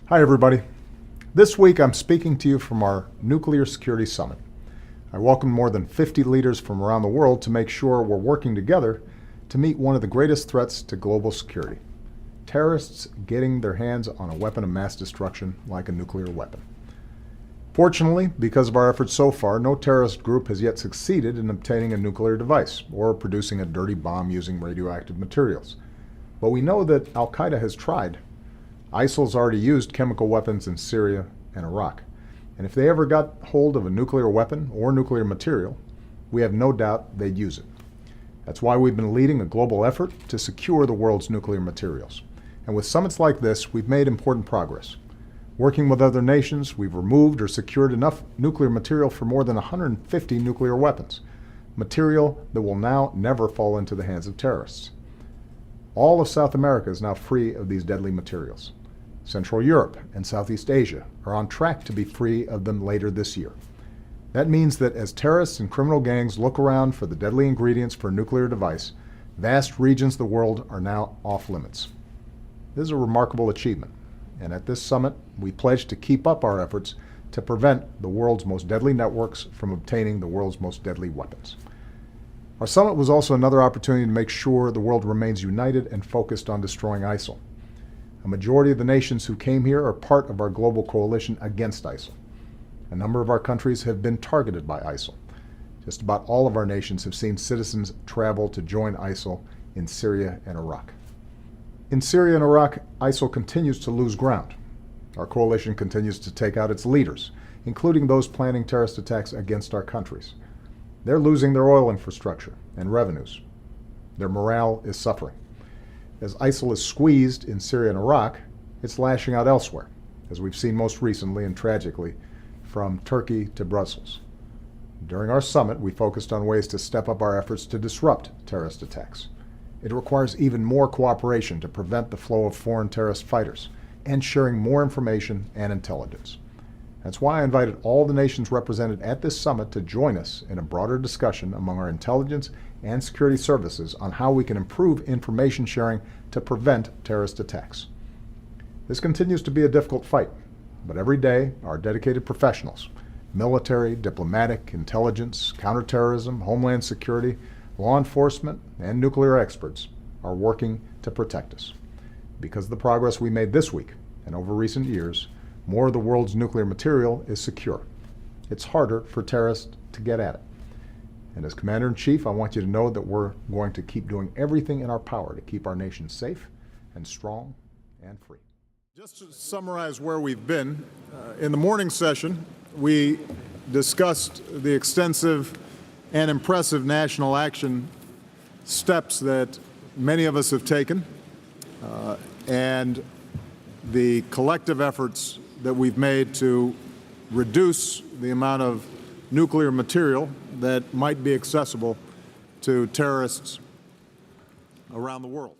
Hi, everybody. This week I'm speaking to you from our Nuclear Security Summit. I welcome more than 50 leaders from around the world to make sure we're working together to meet one of the greatest threats to global security: terrorists getting their hands on a weapon of mass destruction like a nuclear weapon. Fortunately, because of our efforts so far, no terrorist group has yet succeeded in obtaining a nuclear device or producing a dirty bomb using radioactive materials. But we know that Al-Qaeda has tried. ISIL's already used chemical weapons in Syria and Iraq. And if they ever got hold of a nuclear weapon or nuclear material, we have no doubt they'd use it. That's why we've been leading a global effort to secure the world's nuclear materials. And with summits like this, we've made important progress. Working with other nations, we've removed or secured enough nuclear material for more than 150 nuclear weapons, material that will now never fall into the hands of terrorists. All of South America is now free of these deadly materials. Central Europe and Southeast Asia are on track to be free of them later this year. That means that as terrorists and criminal gangs look around for the deadly ingredients for a nuclear device, vast regions of the world are now off limits. This is a remarkable achievement, and at this summit, we pledge to keep up our efforts to prevent the world's most deadly networks from obtaining the world's most deadly weapons. Our summit was also another opportunity to make sure the world remains united and focused on destroying ISIL. A majority of the nations who came here are part of our global coalition against ISIL. A number of our countries have been targeted by ISIL. Just about all of our nations have seen citizens travel to join ISIL in Syria and Iraq. In Syria and Iraq, ISIL continues to lose ground. Our coalition continues to take out its leaders, including those planning terrorist attacks against our countries. They're losing their oil infrastructure and revenues. Their morale is suffering. As ISIL is squeezed in Syria and Iraq, it's lashing out elsewhere, as we've seen most recently and tragically from Turkey to Brussels. During our summit, we focused on ways to step up our efforts to disrupt terrorist attacks. It requires even more cooperation to prevent the flow of foreign terrorist fighters and sharing more information and intelligence. That's why I invited all the nations represented at this summit to join us in a broader discussion among our intelligence and security services on how we can improve information sharing to prevent terrorist attacks. This continues to be a difficult fight, but every day our dedicated professionals, military, diplomatic, intelligence, counterterrorism, homeland security, law enforcement, and nuclear experts are working to protect us. Because of the progress we made this week and over recent years, more of the world's nuclear material is secure. It's harder for terrorists to get at it. And as Commander-in-Chief, I want you to know that we're going to keep doing everything in our power to keep our nation safe and strong and free. Just to summarize where we've been, in the morning session, we discussed the extensive and impressive national action steps that many of us have taken and the collective efforts that we've made to reduce the amount of nuclear material that might be accessible to terrorists around the world.